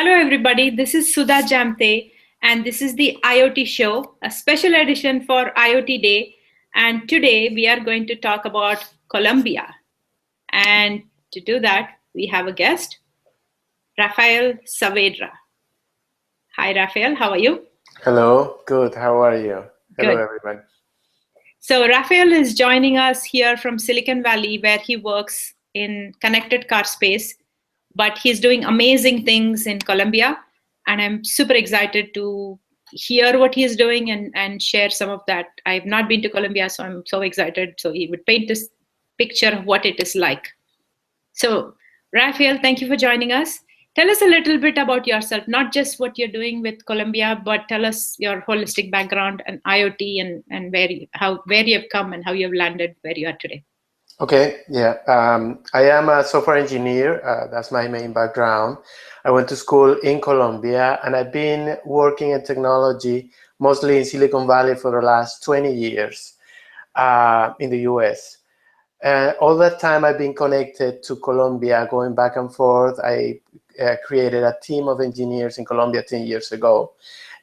Hello, everybody. This is Sudha Jamte, and this is the IoT Show, a special edition for IoT Day. And today we are going to talk about Colombia. And to do that, we have a guest, Rafael Saavedra. Hi, Rafael. How are you? Hello. Good. How are you? Hello, Good. everyone. So, Rafael is joining us here from Silicon Valley, where he works in connected car space, but he's doing amazing things in Colombia. And I'm super excited to hear what he's doing and share some of that. I've not been to Colombia, so I'm so excited. So he would paint this picture of what it is like. So, Rafael, thank you for joining us. Tell us a little bit about yourself, not just what you're doing with Colombia, but tell us your holistic background and IoT and where you have come and how you have landed where you are today. Okay. Yeah. I am a software engineer. That's my main background. I went to school in Colombia, and I've been working in technology mostly in Silicon Valley for the last 20 years in the US. All that time I've been connected to Colombia, going back and forth. I created a team of engineers in Colombia 10 years ago.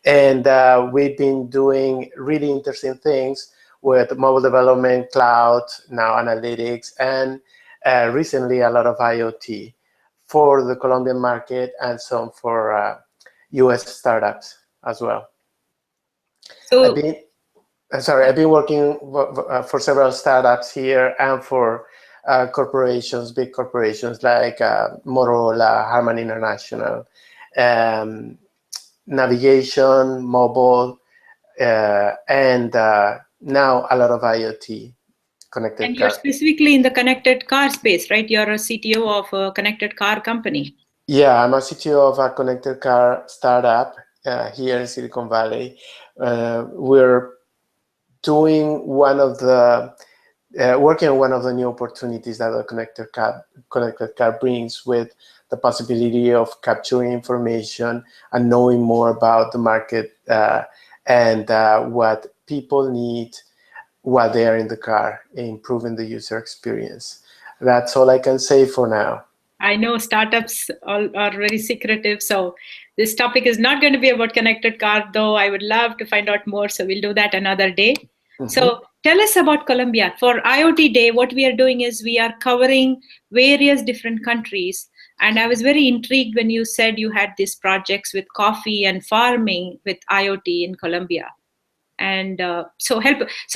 And we've been doing really interesting things with mobile development, cloud, now analytics, and recently a lot of IoT for the Colombian market and some for US startups as well. So, I've been working for several startups here and for corporations, big corporations like Motorola, Harman International, navigation, mobile, and now a lot of IoT connected and you're car. specifically in the connected car space, right? You're a CTO of a connected car company. Yeah, I'm a CTO of a connected car startup here in Silicon Valley. We're doing working on one of the new opportunities that the connected car brings, with the possibility of capturing information and knowing more about the market and what people need while they are in the car, improving the user experience. That's all I can say for now. I know startups are very secretive, so this topic is not going to be about connected car, though I would love to find out more, so we'll do that another day. Mm-hmm. So tell us about Colombia. For IoT Day, what we are doing is we are covering various different countries. And I was very intrigued when you said you had these projects with coffee and farming with IoT in Colombia. And so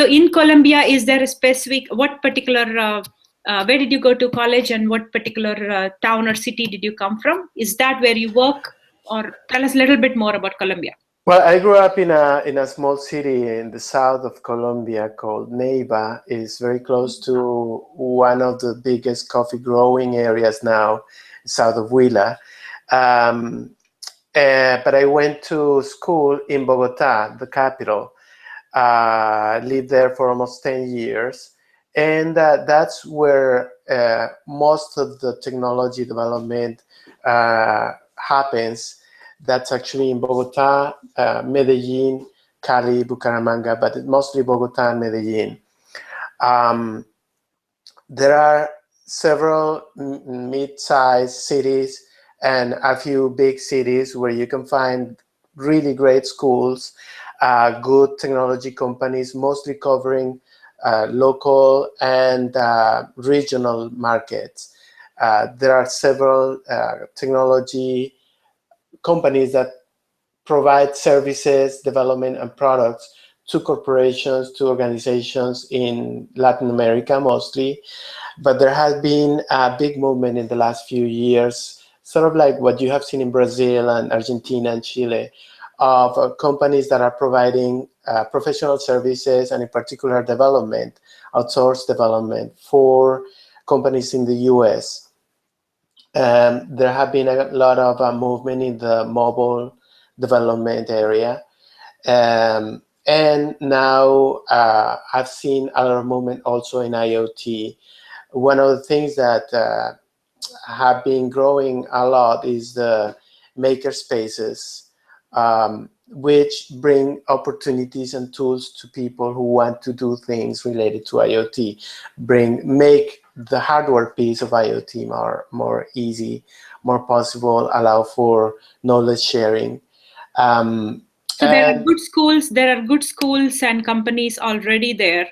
in Colombia, is there a specific, what particular where did you go to college, and what particular town or city did you come from? Is that where you work? Or tell us a little bit more about Colombia. Well, I grew up in a small city in the south of Colombia called Neiva. It's very close to one of the biggest coffee growing areas now, south of Huila. But I went to school in Bogota, the capital. Lived there for almost 10 years. And that's where most of the technology development happens. That's actually in Bogota, Medellin, Cali, Bucaramanga, but mostly Bogota and Medellin. There are several mid-sized cities and a few big cities where you can find really great schools, good technology companies, mostly covering local and regional markets. There are several technology companies that provide services, development, and products to corporations, to organizations in Latin America mostly. But there has been a big movement in the last few years, sort of like what you have seen in Brazil and Argentina and Chile, of companies that are providing professional services, and in particular development, outsourced development for companies in the US. There have been a lot of movement in the mobile development area. And now I've seen a lot of movement also in IoT. One of the things that have been growing a lot is the maker spaces, which bring opportunities and tools to people who want to do things related to IoT, make the hardware piece of IoT more easy, more possible, allow for knowledge sharing. So there are good schools. There are good schools and companies already there.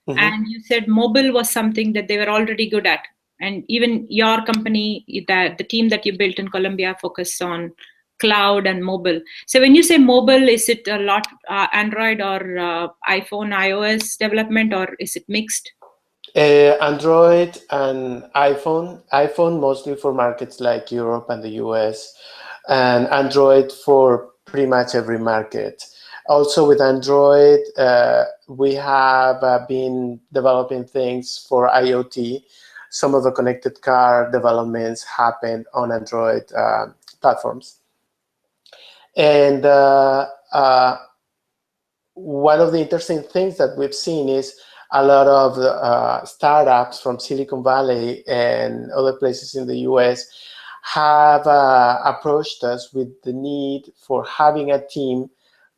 And you said mobile was something that they were already good at. And even your company, the team that you built in Colombia, focused on cloud and mobile. So when you say mobile, is it a lot Android or iPhone, iOS development, or is it mixed? Android and iPhone. iPhone mostly for markets like Europe and the US, and Android for pretty much every market. Also with Android, we have been developing things for IoT. Some of the connected car developments happen on Android platforms. And one of the interesting things that we've seen is a lot of startups from Silicon Valley and other places in the US have approached us with the need for having a team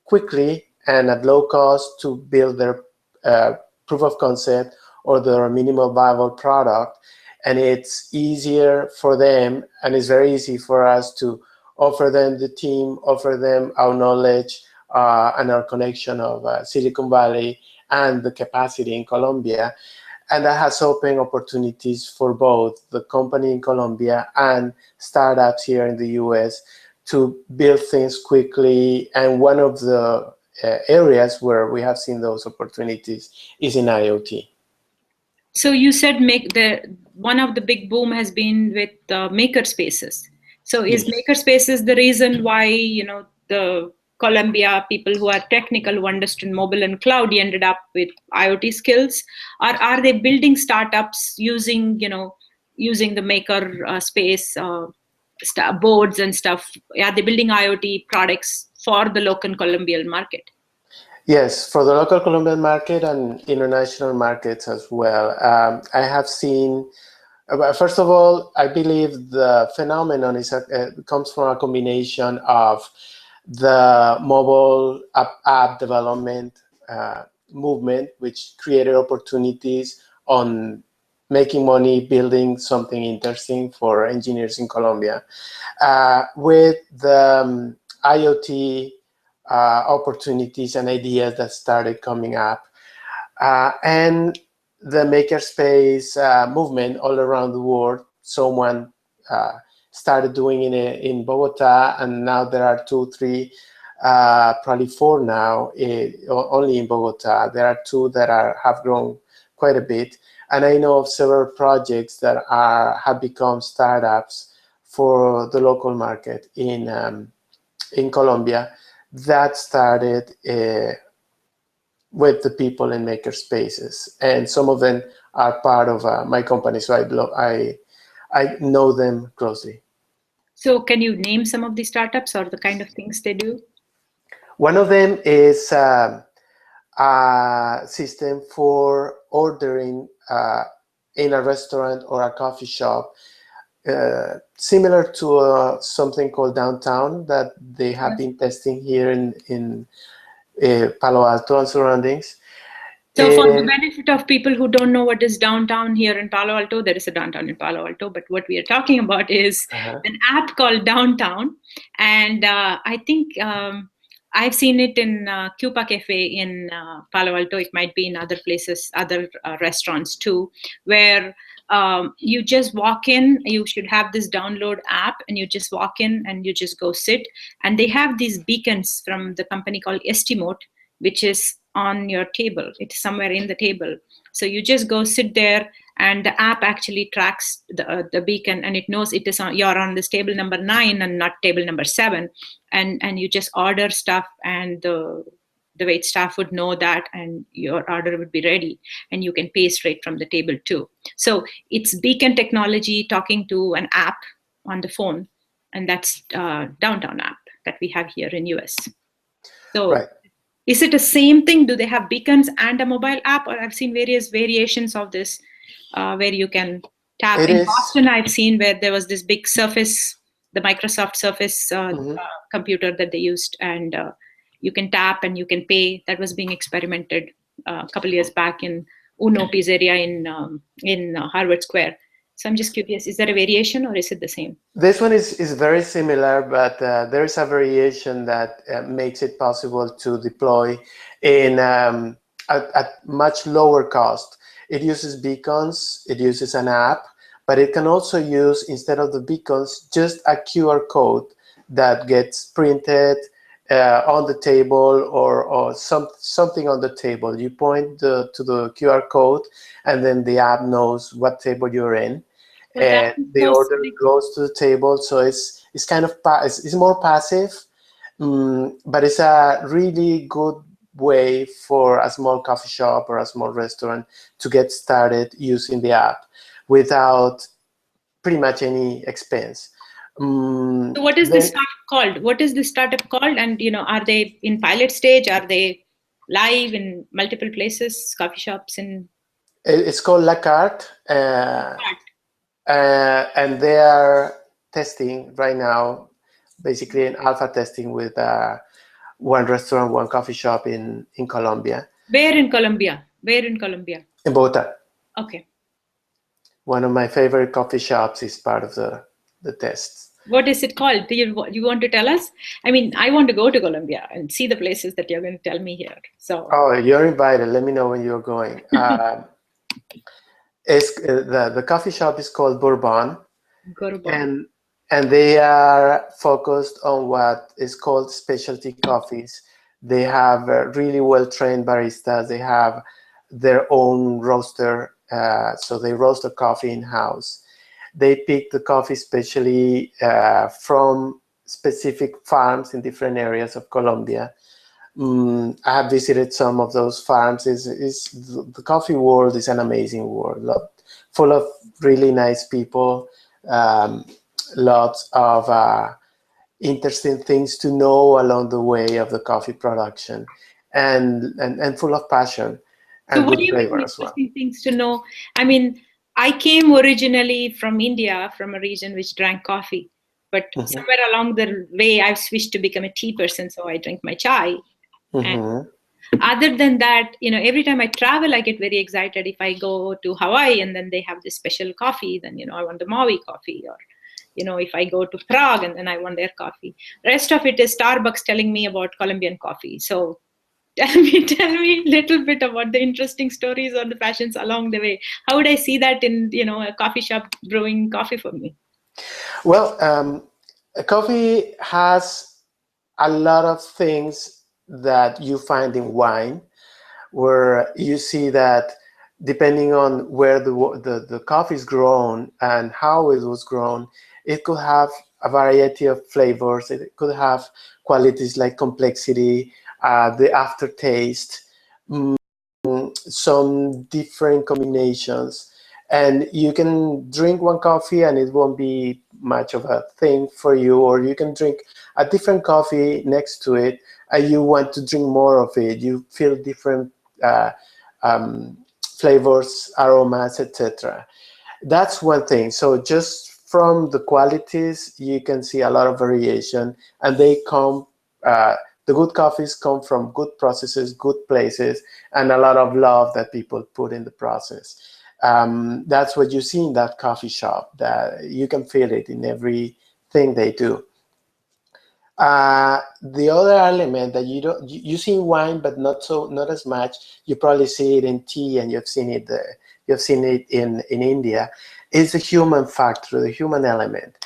quickly and at low cost to build their proof of concept or their minimal viable product. And it's easier for them, and it's very easy for us to offer them the team, offer them our knowledge and our connection of Silicon Valley and the capacity in Colombia. And that has opened opportunities for both the company in Colombia and startups here in the US to build things quickly. And one of the areas where we have seen those opportunities is in IoT. So you said one of the big boom has been with maker spaces. So is Yes. maker spaces the reason why the Colombia people who are technical, who understand mobile and cloud, ended up with IoT skills, or are they building startups using the maker space boards and stuff? Are they building IoT products for the local Colombian market? Yes, for the local Colombian market and international markets as well. I have seen, first of all, I believe the phenomenon comes from a combination of the mobile app development movement, which created opportunities on making money, building something interesting for engineers in Colombia, with the IoT opportunities and ideas that started coming up, and the makerspace movement all around the world. Someone started doing it in Bogota, and now there are 2, 3, probably 4 now, only in Bogota. There are 2 that have grown quite a bit. And I know of several projects that have become startups for the local market in Colombia that started with the people in maker spaces. And some of them are part of my company, so I know them closely. So can you name some of these startups or the kind of things they do? One of them is a system for ordering in a restaurant or a coffee shop, similar to something called Downtown that they have been testing here in Palo Alto and surroundings. So for the benefit of people who don't know what is downtown here in Palo Alto, there is a downtown in Palo Alto, but what we are talking about is an app called Downtown. And I think I've seen it in Cupa Cafe in Palo Alto. It might be in other places, other restaurants too, where you just walk in. You should have this download app, and you just walk in and you just go sit. And they have these beacons from the company called Estimote, which is on your table. It's somewhere in the table. So you just go sit there, and the app actually tracks the beacon, and it knows you're on this table number 9 and not table number 7, and you just order stuff, and the wait staff would know that, and your order would be ready, and you can pay straight from the table too. So it's beacon technology talking to an app on the phone, and that's Downtown app that we have here in US. So right. Is it the same thing? Do they have beacons and a mobile app? Or I've seen various variations of this where you can tap. In Boston, I've seen where there was this big Surface, the Microsoft Surface computer that they used, and you can tap and you can pay. That was being experimented a couple years back in Uno Pizzeria in Harvard Square. So I'm just curious, is there a variation or is it the same? This one is very similar, but there is a variation that makes it possible to deploy in at much lower cost. It uses beacons, it uses an app, but it can also use, instead of the beacons, just a QR code that gets printed on the table or something on the table. You point to the QR code, and then the app knows what table you're in. Well, And the so order goes to the table, so it's kind of it's more passive, but it's a really good way for a small coffee shop or a small restaurant to get started using the app without pretty much any expense. So what is this startup called? What is this startup called? And are they in pilot stage? Are they live in multiple places, coffee shops? It's called La Carte. And they are testing right now, basically in alpha testing with one restaurant, one coffee shop in Colombia. Where in Colombia? Where in Colombia? In Bogota. Okay. One of my favorite coffee shops is part of the tests. What is it called? Do you want to tell us? I mean, I want to go to Colombia and see the places that you're going to tell me here. So. Oh, you're invited. Let me know when you're going. The coffee shop is called Bourbon. And they are focused on what is called specialty coffees. They have really well-trained baristas. They have their own roaster, so they roast the coffee in-house. They pick the coffee specially from specific farms in different areas of Colombia. I have visited some of those farms. The coffee world is an amazing world, full of really nice people. Lots of interesting things to know along the way of the coffee production, and full of passion and good flavor as well. Interesting things to know. I mean, I came originally from India, from a region which drank coffee, but somewhere along the way, I've switched to become a tea person, so I drink my chai. And other than that, every time I travel, I get very excited. If I go to Hawaii and then they have this special coffee, then I want the Maui coffee, or if I go to Prague and then I want their coffee. Rest of it is Starbucks telling me about Colombian coffee. So tell me a little bit about the interesting stories or the passions along the way. How would I see that in a coffee shop brewing coffee for me? Well, coffee has a lot of things that you find in wine, where you see that depending on where the coffee is grown and how it was grown, it could have a variety of flavors. It could have qualities like complexity, the aftertaste, some different combinations. And you can drink one coffee and it won't be much of a thing for you, or you can drink a different coffee next to it and you want to drink more of it. You feel different flavors, aromas, etc. That's one thing. So just from the qualities, you can see a lot of variation, and they come, the good coffees come from good processes, good places, and a lot of love that people put in the process. That's what you see in that coffee shop, that you can feel it in everything they do. The other element that you see in wine, but not as much. You probably see it in tea, and you've seen it in India, is the human factor, the human element.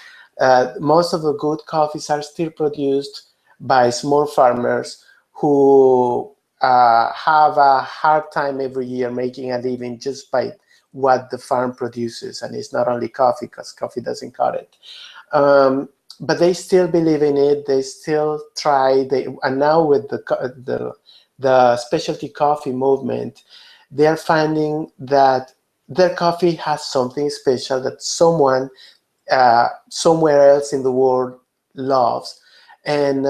Most of the good coffees are still produced by small farmers who have a hard time every year making a living just by what the farm produces, and it's not only coffee, because coffee doesn't cut it. But they still believe in it. They still try. And now with the specialty coffee movement, they are finding that their coffee has something special that someone somewhere else in the world loves, and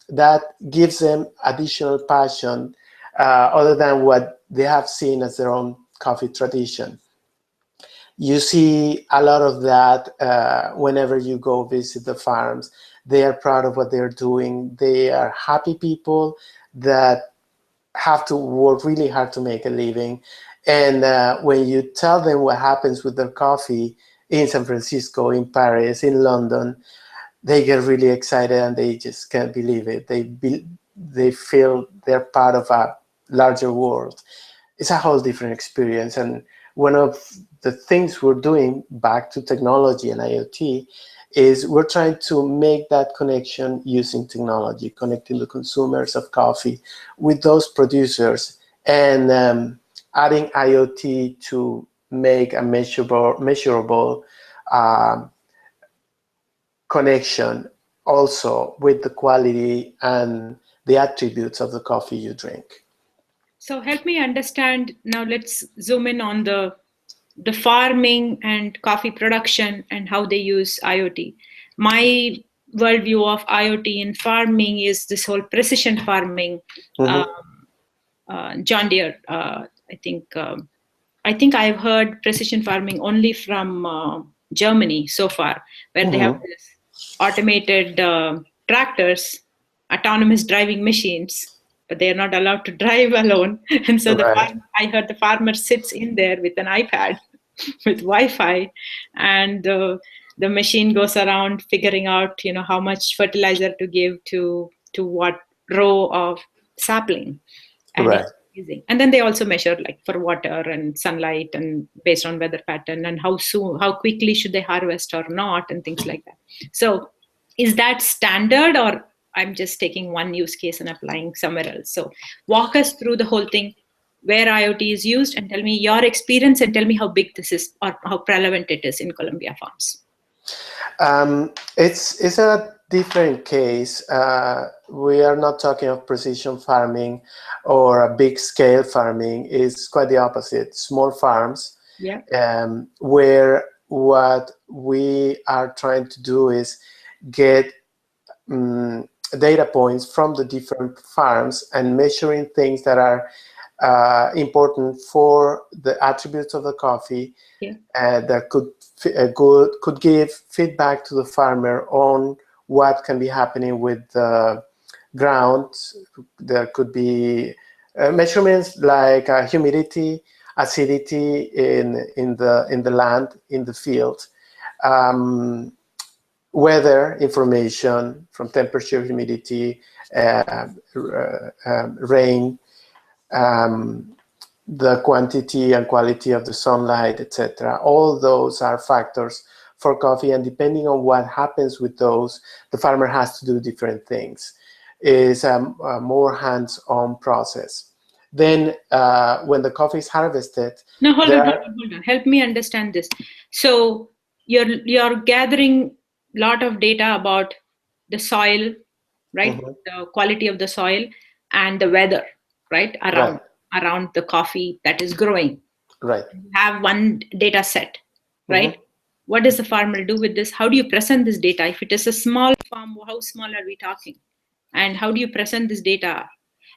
that gives them additional passion other than what they have seen as their own coffee tradition. You see a lot of that whenever you go visit the farms. They are proud of what they're doing. They are happy people that have to work really hard to make a living, And when you tell them what happens with their coffee in San Francisco, in Paris, in London, they get really excited and they just can't believe it. They feel they're part of a larger world. It's a whole different experience. And one of the things we're doing, back to technology and IoT, is we're trying to make that connection using technology, connecting the consumers of coffee with those producers, and adding IoT to make a measurable connection also with the quality and the attributes of the coffee you drink. So help me understand now. Let's zoom in on the farming and coffee production and how they use IoT. My worldview of IoT in farming is this whole precision farming. John Deere, I think I've heard precision farming only from Germany so far, where they have this automated tractors, autonomous driving machines, but they are not allowed to drive alone. And so I heard the farmer sits in there with an iPad with Wi-Fi, and the machine goes around figuring out, how much fertilizer to give to what row of sapling. And it's amazing. And then they also measure like for water and sunlight and based on weather pattern and how quickly should they harvest or not and things like that. So is that standard, or I'm just taking one use case and applying somewhere else? So walk us through the whole thing, where IoT is used, and tell me your experience and tell me how big this is or how prevalent it is in Colombia farms. It's a different case. We are not talking of precision farming or a big scale farming. It's quite the opposite. Small farms, where what we are trying to do is get data points from the different farms and measuring things that are important for the attributes of the coffee, that could give feedback to the farmer on what can be happening with the ground. There could be measurements like humidity, acidity in the land, in the field, weather information from temperature, humidity, rain, the quantity and quality of the sunlight, etc. All those are factors for coffee, and depending on what happens with those, the farmer has to do different things. It's a more hands-on process. Then when the coffee is harvested... No, hold on. Help me understand this. So you're gathering a lot of data about the soil, right? The quality of the soil and the weather, right? Around the coffee that is growing. Right. You have one data set, right? What does the farmer do with this? How do you present this data? If it is a small farm, how small are we talking? And how do you present this data?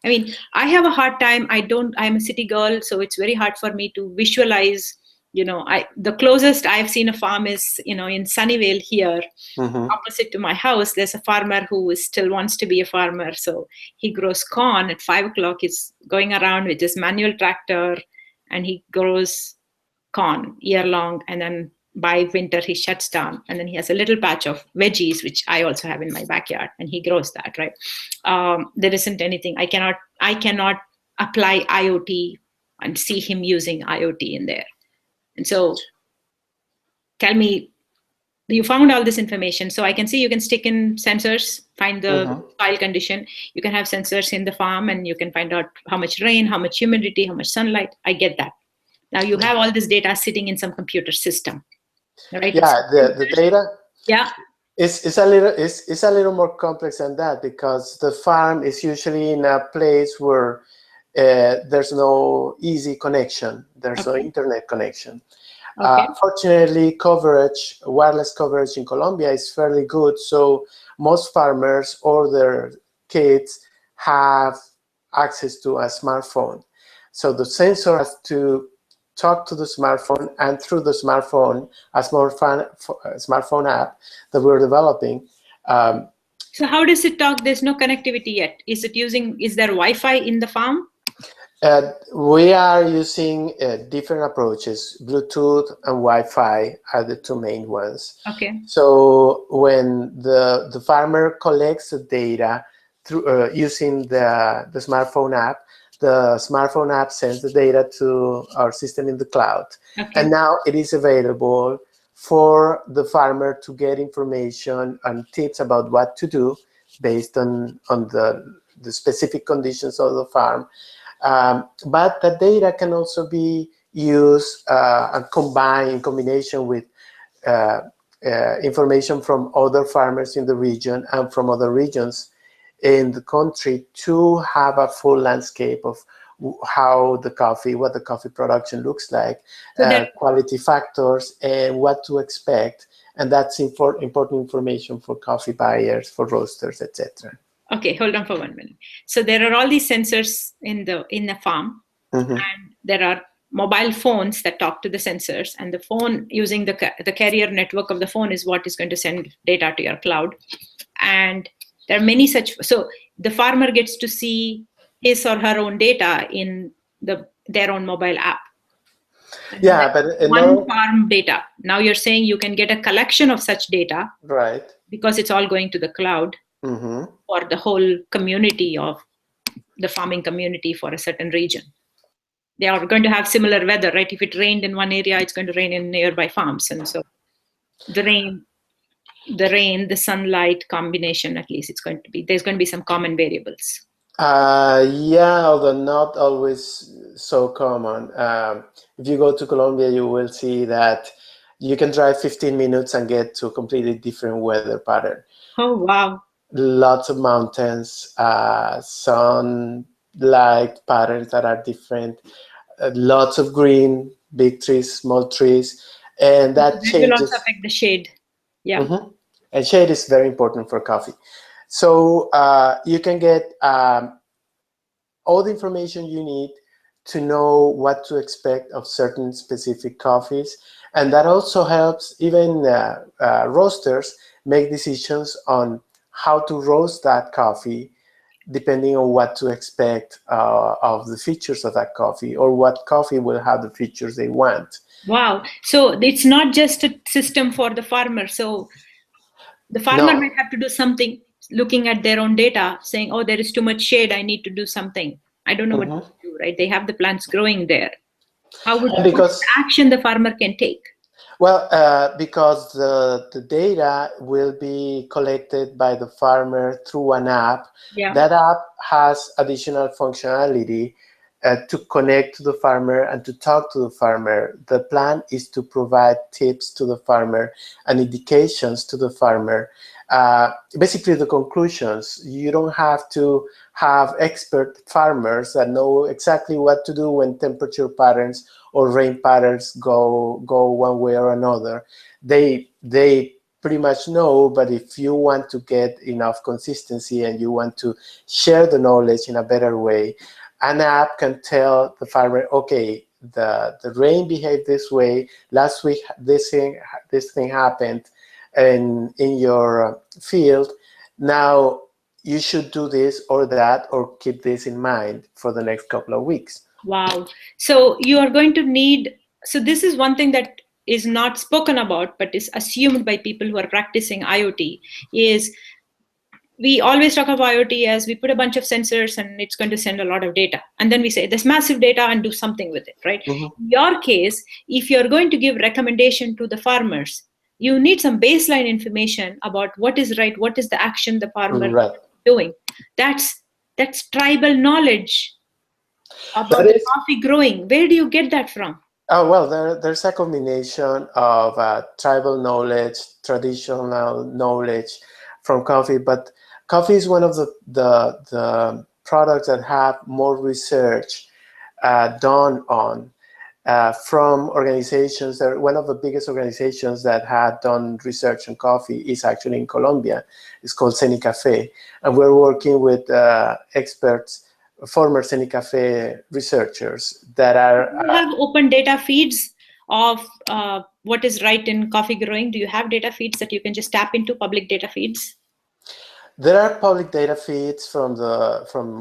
I mean, I have a hard time. I'm a city girl, so it's very hard for me to visualize. The closest I've seen a farm is, in Sunnyvale here, opposite to my house. There's a farmer who still wants to be a farmer. So he grows corn at 5 o'clock. He's going around with his manual tractor and he grows corn year long. And then by winter, he shuts down. And then he has a little patch of veggies, which I also have in my backyard. And he grows that, right? There isn't anything. I cannot apply IoT and see him using IoT in there. And so tell me, you found all this information. So I can see you can stick in sensors, find the soil condition. You can have sensors in the farm and you can find out how much rain, how much humidity, how much sunlight. I get that. Now you have all this data sitting in some computer system, right? Yeah, the data. Yeah. It's a little more complex than that, because the farm is usually in a place where there's no easy connection. There's no internet connection. Fortunately, wireless coverage in Colombia is fairly good. So most farmers or their kids have access to a smartphone. So the sensor has to talk to the smartphone, and through the smartphone, a smartphone app that we're developing. So how does it talk? There's no connectivity yet. Is there Wi-Fi in the farm? We are using different approaches. Bluetooth and Wi-Fi are the two main ones. Okay. So when the farmer collects the data through using the smartphone app, the smartphone app sends the data to our system in the cloud. Okay. And now it is available for the farmer to get information and tips about what to do based on the specific conditions of the farm. But the data can also be used and combined in combination with information from other farmers in the region and from other regions in the country to have a full landscape of how what the coffee production looks like, So quality factors, and what to expect. And that's important information for coffee buyers, for roasters, etc. Okay, hold on for 1 minute. So there are all these sensors in the farm, Mm-hmm. and there are mobile phones that talk to the sensors, and the phone using the carrier network of the phone is what is going to send data to your cloud. And there are many such. So the farmer gets to see his or her own data in their own mobile app. And Yeah, but one farm data. Now you're saying you can get a collection of such data, right, because it's all going to the cloud. Mm-hmm. For the whole community of the farming community for a certain region. They are going to have similar weather, right? If it rained in one area, it's going to rain in nearby farms. And so the rain, the sunlight combination, at least there's going to be some common variables. Yeah, although not always so common. If you go to Colombia, you will see that you can drive 15 minutes and get to a completely different weather pattern. Oh, wow. Lots of mountains, sunlight patterns that are different, lots of green, big trees, small trees, and that That will also changes. affect the shade. Yeah. Mm-hmm. And shade is very important for coffee. So you can get all the information you need to know what to expect of certain specific coffees. And that also helps even roasters make decisions on how to roast that coffee, depending on what to expect of the features of that coffee, or what coffee will have the features they want. Wow. So it's not just a system for the farmer. So the farmer might have to do something, looking at their own data, saying, oh, there is too much shade, I need to do something. I don't know what to do, right? They have the plants growing there. What's the action the farmer can take? Well, because the data will be collected by the farmer through an app. Yeah. That app has additional functionality to connect to the farmer and to talk to the farmer. The plan is to provide tips to the farmer and indications to the farmer. Basically, the conclusions. You don't have to have expert farmers that know exactly what to do when temperature patterns or rain patterns go one way or another. They pretty much know, but if you want to get enough consistency and you want to share the knowledge in a better way, an app can tell the farmer, okay, the rain behaved this way. Last week, this thing happened in your field. Now you should do this or that, or keep this in mind for the next couple of weeks. Wow. So you are going to need, so this is one thing that is not spoken about, but is assumed by people who are practicing IoT, is we always talk about IoT as we put a bunch of sensors and it's going to send a lot of data. And then we say there's massive data and do something with it, right? Mm-hmm. In your case, if you're going to give recommendation to the farmers, you need some baseline information about what is right, what is the action the farmer is doing. That's tribal knowledge about the coffee growing. Where do you get that from? Oh, well, there's a combination of tribal knowledge, traditional knowledge from coffee, but coffee is one of the products that have more research done on from organizations. One of the biggest organizations that had done research on coffee is actually in Colombia. It's called Cenicafe, and we're working with experts, former Cenicafe researchers that are. Do you have open data feeds of what is right in coffee growing? Do you have data feeds that you can just tap into, public data feeds? There are public data feeds from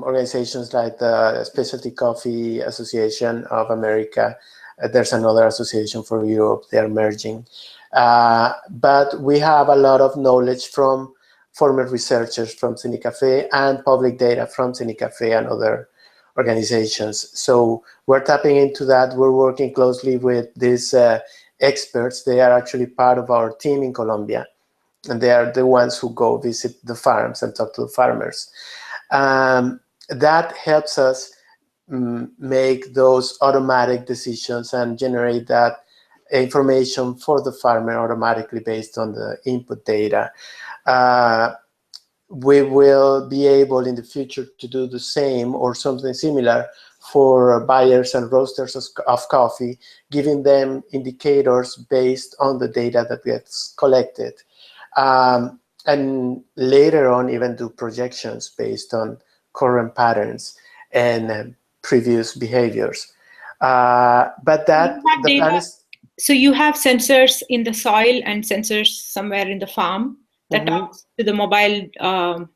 organizations like the Specialty Coffee Association of America. There's another association for Europe. They are merging. But we have a lot of knowledge from former researchers from Cinecafe and public data from Cinecafe and other organizations. So we're tapping into that. We're working closely with these experts. They are actually part of our team in Colombia, and they are the ones who go visit the farms and talk to the farmers. That helps us make those automatic decisions and generate that information for the farmer automatically based on the input data. We will be able in the future to do the same or something similar for buyers and roasters of coffee, giving them indicators based on the data that gets collected. And later on, even do projections based on current patterns and previous behaviors. But that the plan is. So you have sensors in the soil and sensors somewhere in the farm that talks to the mobile, to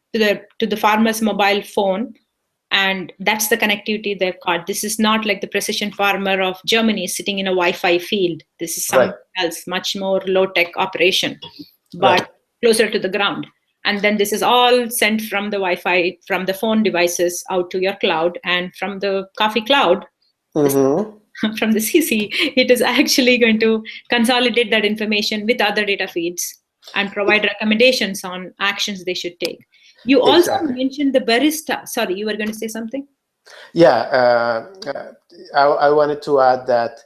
the farmer's mobile phone, and that's the connectivity they've got. This is not like the precision farmer of Germany sitting in a Wi-Fi field. This is something else, much more low-tech operation, but closer to the ground. And then this is all sent from the Wi-Fi, from the phone devices out to your cloud, and from the coffee cloud, from the CC, it is actually going to consolidate that information with other data feeds and provide recommendations on actions they should take. You also mentioned the barista. Sorry, you were going to say something? Yeah, I wanted to add that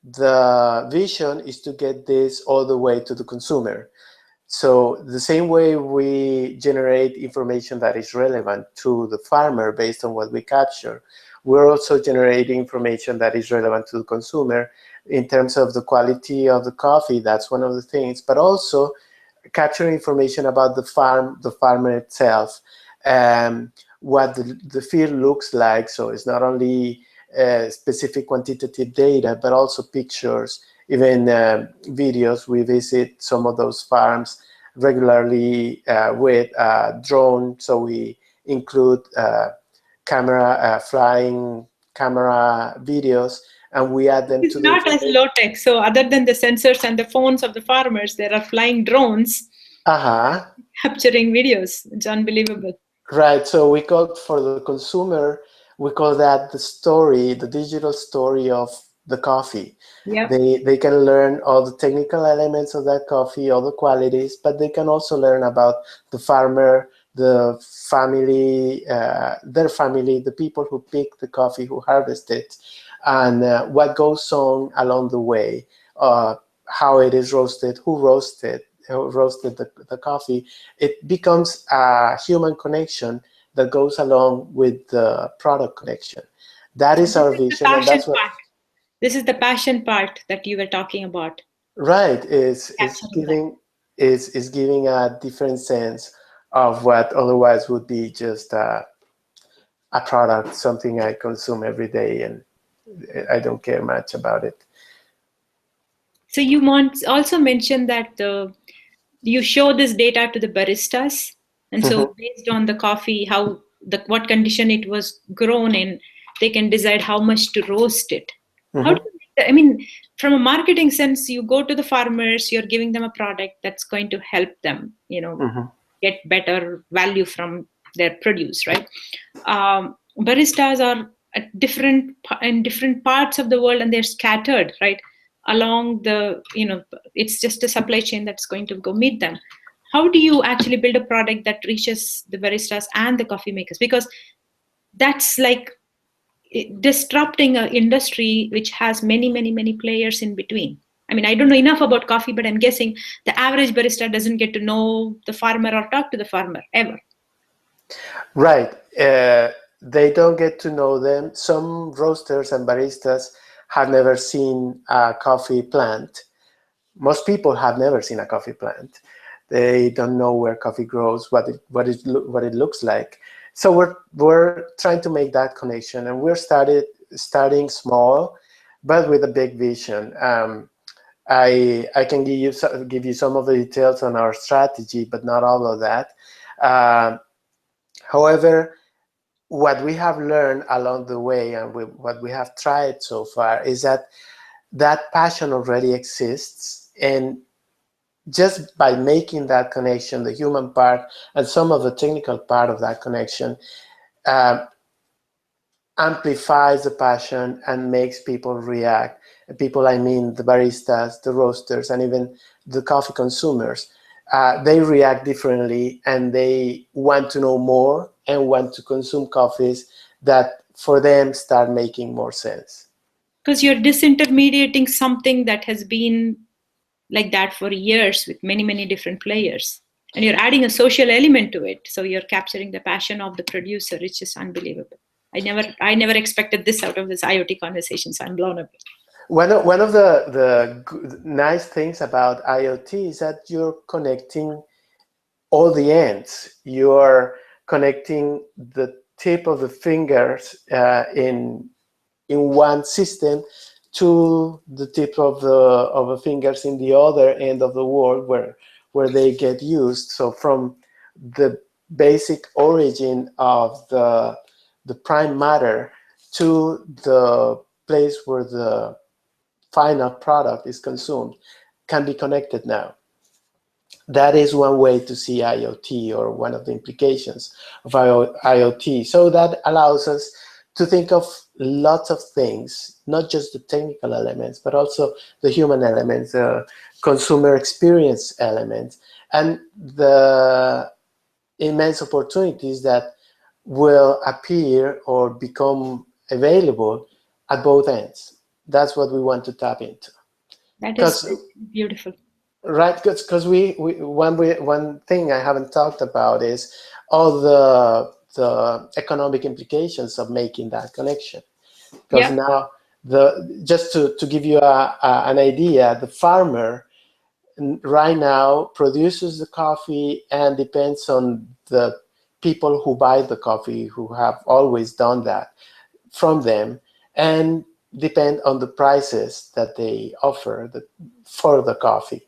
the vision is to get this all the way to the consumer. So the same way we generate information that is relevant to the farmer based on what we capture, we're also generating information that is relevant to the consumer in terms of the quality of the coffee. That's one of the things, but also capturing information about the farmer itself, what the field looks like. So it's not only specific quantitative data, but also pictures, even videos. We visit some of those farms regularly with drone, so we include flying camera videos, and we add them to the not as low tech. So other than the sensors and the phones of the farmers, there are flying drones capturing videos. It's unbelievable. Right. So we call for the consumer, we call that the story, the digital story of the coffee. Yeah. They can learn all the technical elements of that coffee, all the qualities, but they can also learn about the farmer, the family, their family, the people who pick the coffee, who harvest it, and what goes on along the way, how it is roasted, who roasted the coffee. It becomes a human connection that goes along with the product connection. That is our vision, and that's what. This is the passion part that you were talking about. Right, is giving a different sense of what otherwise would be just a product, something I consume every day, and I don't care much about it. So you also mentioned that you show this data to the baristas, and so based on the coffee, what condition it was grown in, they can decide how much to roast it. How do you make that? I mean, from a marketing sense, you go to the farmers, you're giving them a product that's going to help them, get better value from their produce, right? Baristas are in different parts of the world, and they're scattered, right? Along the, it's just a supply chain that's going to go meet them. How do you actually build a product that reaches the baristas and the coffee makers? Because that's like disrupting an industry which has many players in between. I mean, I don't know enough about coffee, but I'm guessing the average barista doesn't get to know the farmer or talk to the farmer ever. Right. They don't get to know them. Some roasters and baristas have never seen a coffee plant. Most people have never seen a coffee plant. They don't know where coffee grows, what it looks like. So we're trying to make that connection, and we're starting small, but with a big vision. I can give you some of the details on our strategy, but not all of that. However, what we have learned along the way and what we have tried so far is that that passion already exists, and just by making that connection, the human part and some of the technical part of that connection amplifies the passion and makes people react. People, I mean the baristas, the roasters, and even the coffee consumers. They react differently, and they want to know more and want to consume coffees that for them start making more sense. Because you're disintermediating something that has been like that for years with many, many different players. And you're adding a social element to it. So you're capturing the passion of the producer. It's just unbelievable. I never expected this out of this IoT conversation, so I'm blown away. One of the nice things about IoT is that you're connecting all the ends. You're connecting the tip of the fingers in one system to the tip of the fingers in the other end of the world where they get used. So from the basic origin of the prime matter to the place where the final product is consumed can be connected now. That is one way to see IoT, or one of the implications of IoT. So that allows us to think of lots of things, not just the technical elements, but also the human elements, the consumer experience elements, and the immense opportunities that will appear or become available at both ends. That's what we want to tap into. That is beautiful. Right, because one thing I haven't talked about is all the economic implications of making that connection. Because now, just to give you an idea, the farmer right now produces the coffee and depends on the people who buy the coffee, who have always done that from them, and depend on the prices that they offer for the coffee,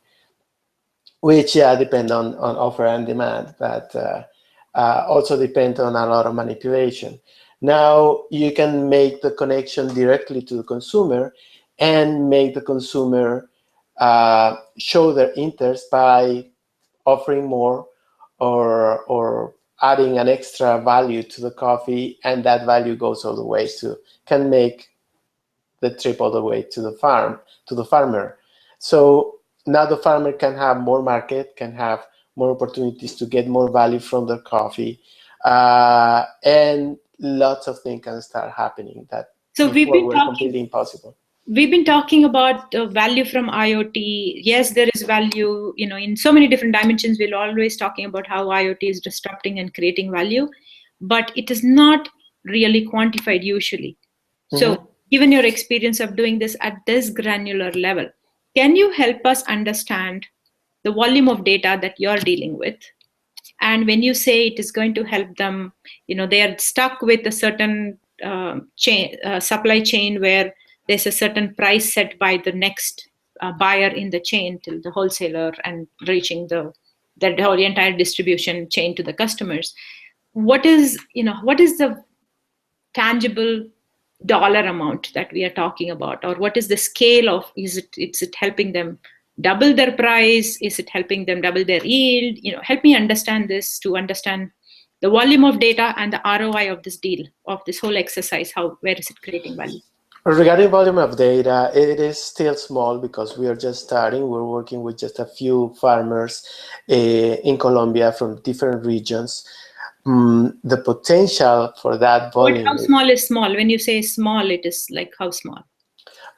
which depend on offer and demand, but also depend on a lot of manipulation. Now you can make the connection directly to the consumer and make the consumer show their interest by offering more or adding an extra value to the coffee, and that value goes all the way can make the trip all the way to the farmer. So now the farmer can have more market, can have more opportunities to get more value from their coffee, and lots of things can start happening that before were completely impossible. We've been talking about value from IoT. Yes, there is value, in so many different dimensions. We're always talking about how IoT is disrupting and creating value, but it is not really quantified usually. So given your experience of doing this at this granular level, can you help us understand the volume of data that you're dealing with? And when you say it is going to help them, they are stuck with a certain supply chain where there's a certain price set by the next buyer in the chain till the wholesaler and reaching the whole entire distribution chain to the customers. What is the tangible dollar amount that we are talking about, or what is the scale of? Is it helping them double their price? Is it helping them double their yield? Help me understand this, to understand the volume of data and the ROI of this deal, of this whole exercise. Where is it creating value? Regarding volume of data, it is still small because we are just starting. We're working with just a few farmers in Colombia from different regions. The potential for that volume. How small is small? When you say small, it is like how small?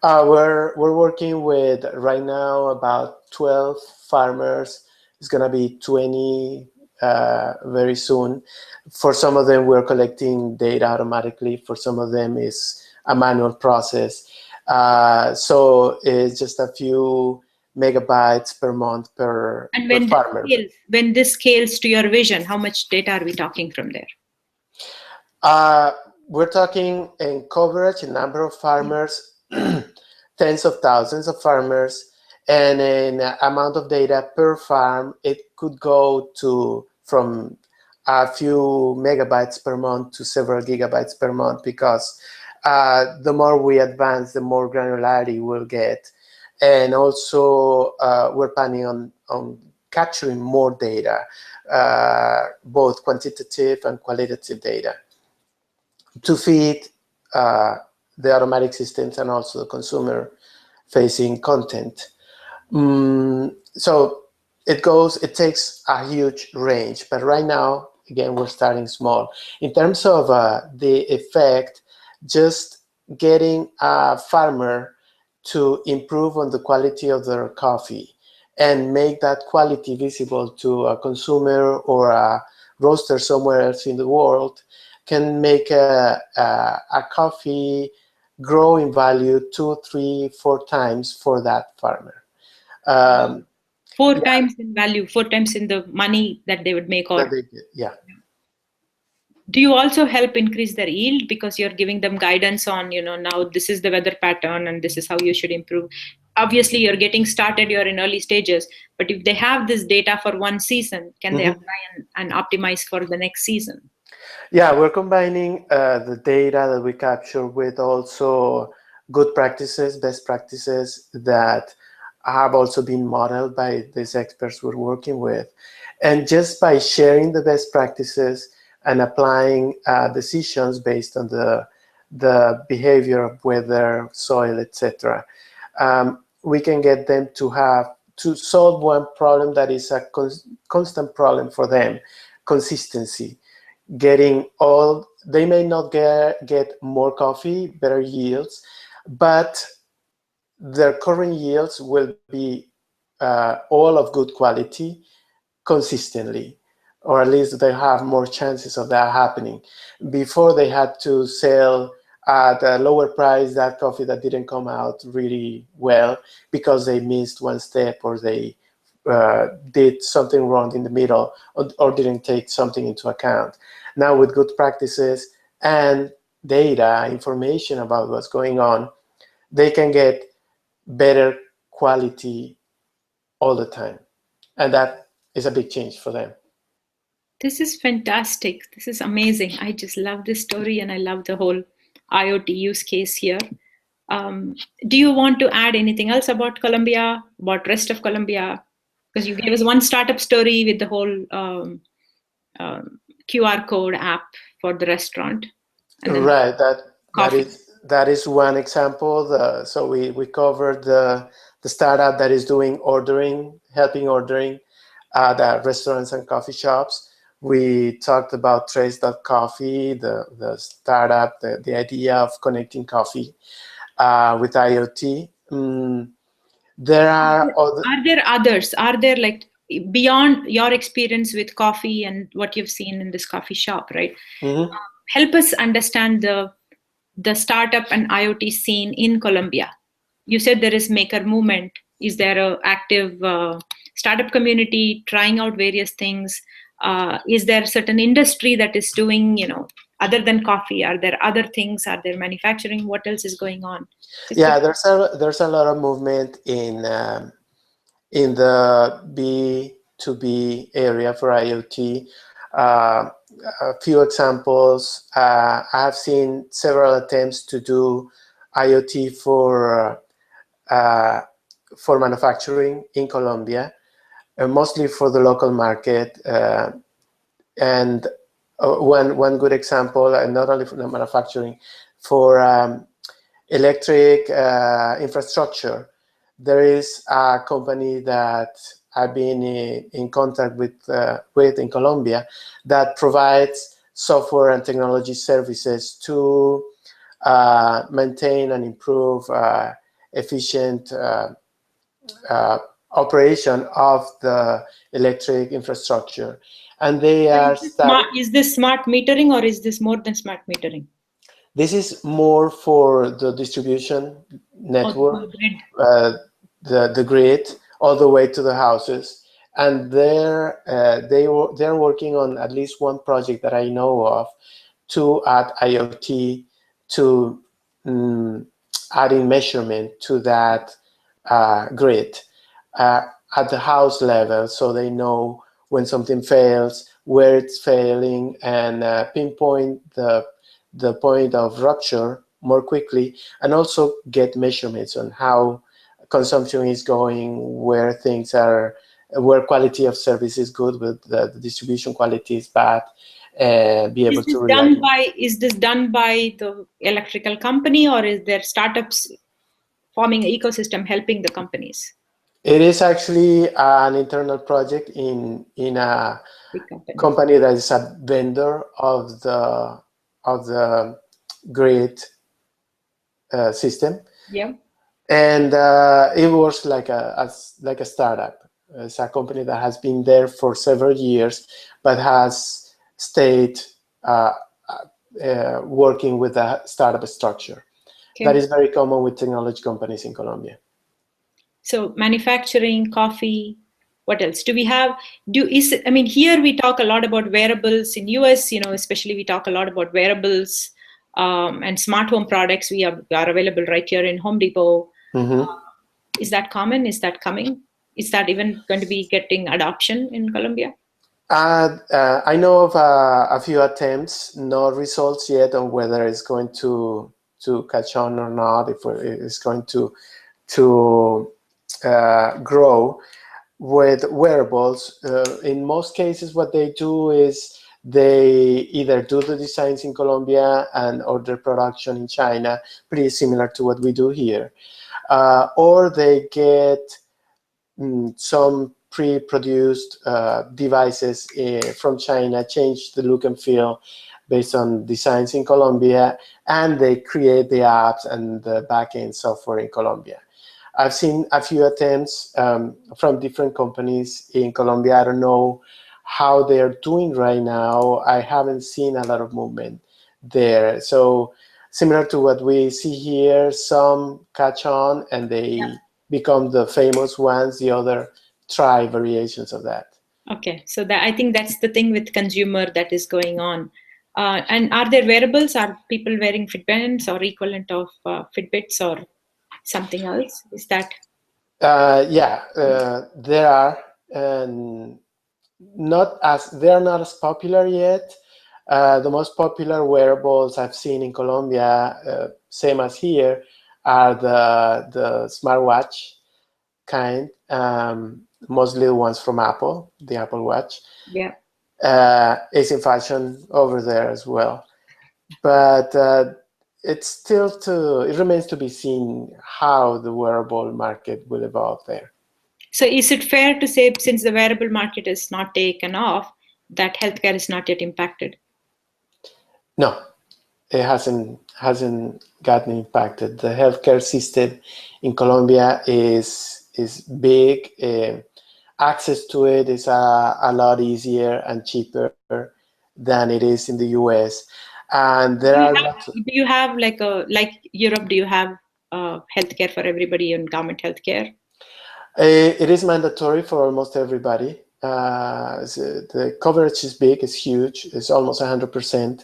We're working with right now about 12 farmers. It's gonna be 20 very soon. For some of them, we're collecting data automatically. For some of them, it's a manual process. So it's just a few megabytes per month per farmer. When this scales to your vision, how much data are we talking from there? We're talking in coverage, in number of farmers, tens of thousands of farmers, and in amount of data per farm, it could go to from a few megabytes per month to several gigabytes per month, because the more we advance, the more granularity we'll get. And also, we're planning on capturing more data, both quantitative and qualitative data, to feed the automatic systems and also the consumer-facing content. So it takes a huge range, but right now, again, we're starting small. In terms of the effect, just getting a farmer to improve on the quality of their coffee and make that quality visible to a consumer or a roaster somewhere else in the world can make a coffee grow in value 2, 3, 4 times for that farmer. Four times in value, 4 times in the money that they would make. Or yeah. Do you also help increase their yield, because you're giving them guidance on, now this is the weather pattern and this is how you should improve? Obviously, you're getting started, you're in early stages, but if they have this data for one season, can they apply and optimize for the next season? Yeah, we're combining the data that we capture with also good practices, best practices that have also been modeled by these experts we're working with. And just by sharing the best practices and applying decisions based on the behavior of weather, soil, etc., we can get them to solve one problem that is a constant problem for them: consistency. They may not get more coffee, better yields, but their current yields will be all of good quality consistently, or at least they have more chances of that happening. Before, they had to sell at a lower price that coffee that didn't come out really well because they missed one step, or they did something wrong in the middle, or didn't take something into account. Now, with good practices and data, information about what's going on, they can get better quality all the time. And that is a big change for them. This is fantastic. This is amazing. I just love this story, and I love the whole IoT use case here. Do you want to add anything else about Colombia, about rest of Colombia? Because you gave us one startup story with the whole QR code app for the restaurant. And then right. That is one example. So we covered the startup that is doing helping ordering at restaurants and coffee shops. We talked about Trace.coffee, the startup, the idea of connecting coffee with IoT. There are there others? Are there, like, beyond your experience with coffee and what you've seen in this coffee shop, right? Help us understand the startup and IoT scene in Colombia. You said there is maker movement. Is there an active startup community trying out various things? Is there a certain industry that is doing, other than coffee? Are there other things? Are there manufacturing? What else is going on? Yeah, there's a lot of movement in the B2B area for IoT. A few examples. I have seen several attempts to do IoT for manufacturing in Colombia, mostly for the local market. And one good example, and not only for the manufacturing, for electric infrastructure. There is a company that I've been in contact with in Colombia that provides software and technology services to maintain and improve efficient operation of the electric infrastructure. And they are is this smart metering, or is this more than smart metering? This is more for the distribution network, the grid, all the way to the houses. And they're working on at least one project that I know of to add IoT, to adding measurement to that grid at the house level, so they know when something fails, where it's failing and pinpoint the point of rupture more quickly, and also get measurements on how consumption is going, where things are, where quality of service is good, but the distribution quality is bad, and be able to react. Is this done by the electrical company, or is there startups forming an ecosystem helping the companies? It is actually an internal project in a company that is a vendor of the grid system. Yeah. And it works like a startup. It's a company that has been there for several years, but has stayed working with a startup structure. Okay. That is very common with technology companies in Colombia. So manufacturing, coffee, what else do we have? Here we talk a lot about wearables. In US, especially we talk a lot about wearables and smart home products. We are available right here in Home Depot. Mm-hmm. Is that common? Is that coming? Is that even going to be getting adoption in Colombia? I know of a few attempts, no results yet on whether it's going to catch on or not, if it's going to grow with wearables. In most cases, what they do is they either do the designs in Colombia and order production in China, pretty similar to what we do here, or they get some pre-produced devices from China, change the look and feel based on designs in Colombia, and they create the apps and the backend software in Colombia. I've seen a few attempts from different companies in Colombia. I don't know how they're doing right now. I haven't seen a lot of movement there. So similar to what we see here, some catch on and they become the famous ones, the other try variations of that. Okay, so I think that's the thing with consumer that is going on. And are there wearables? Are people wearing Fitbands or equivalent of Fitbits or something else? Is that? There are, and they are not as popular yet. The most popular wearables I've seen in Colombia, same as here, are the smartwatch kind, mostly the ones from Apple, the Apple Watch. Yeah. It's in fashion over there as well. But it remains to be seen how the wearable market will evolve there. So is it fair to say, since the wearable market is not taken off, that healthcare is not yet impacted? No, it hasn't gotten impacted. The healthcare system in Colombia is big. Access to it is a lot easier and cheaper than it is in the US. And there do you have like Europe? Do you have healthcare for everybody and government healthcare? It is mandatory for almost everybody. The coverage is big, it's huge, it's almost 100%.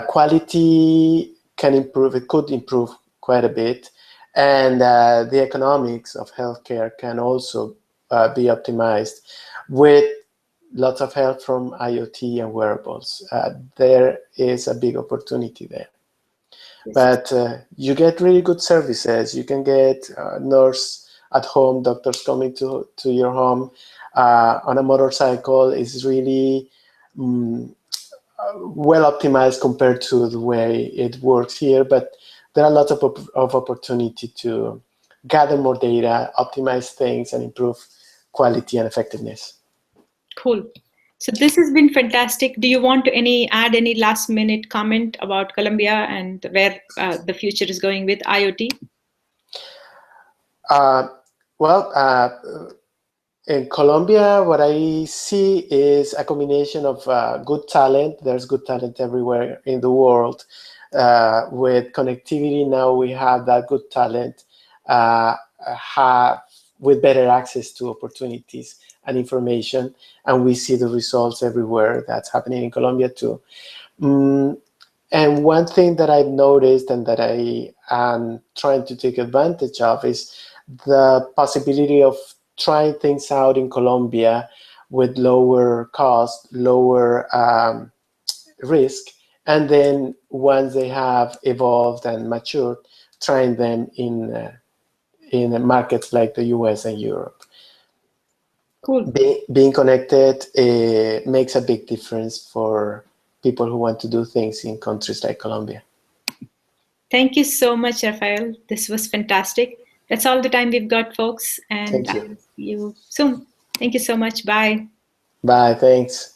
Quality can improve, it could improve quite a bit. And the economics of healthcare can also be optimized with lots of help from IoT and wearables. There is a big opportunity there. Yes. But you get really good services. You can get nurse at home, doctors coming to your home on a motorcycle. Is really well optimized compared to the way it works here. But there are lots of opportunity to gather more data, optimize things, and improve quality and effectiveness. Cool. So this has been fantastic. Do you want to add any last minute comment about Colombia and where the future is going with IoT? In Colombia, what I see is a combination of good talent. There's good talent everywhere in the world. With connectivity, now we have that good talent with better access to opportunities and information, and we see the results everywhere. That's happening in Colombia too. And one thing that I've noticed and that I am trying to take advantage of is the possibility of trying things out in Colombia with lower cost, lower risk, and then once they have evolved and matured, trying them in markets like the US and Europe. Cool. Being connected makes a big difference for people who want to do things in countries like Colombia. Thank you so much, Rafael. This was fantastic. That's all the time we've got, folks. And Thank you. I'll see you soon. Thank you so much. Bye. Bye. Thanks.